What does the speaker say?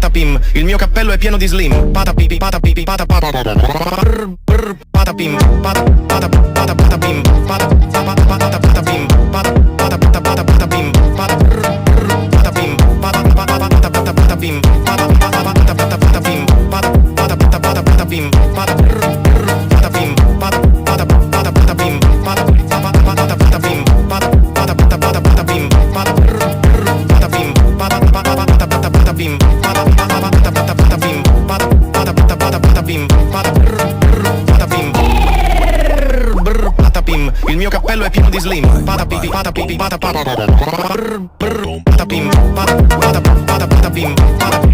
patapim, il mio cappello è pieno di slim. Patapipi, patapipi, patapim, patapim, patapim, patapim, patapim, patapim, il mio cappello è pieno di slim. Patapipi, patapipi, patapim, patapim, patapim, patapim.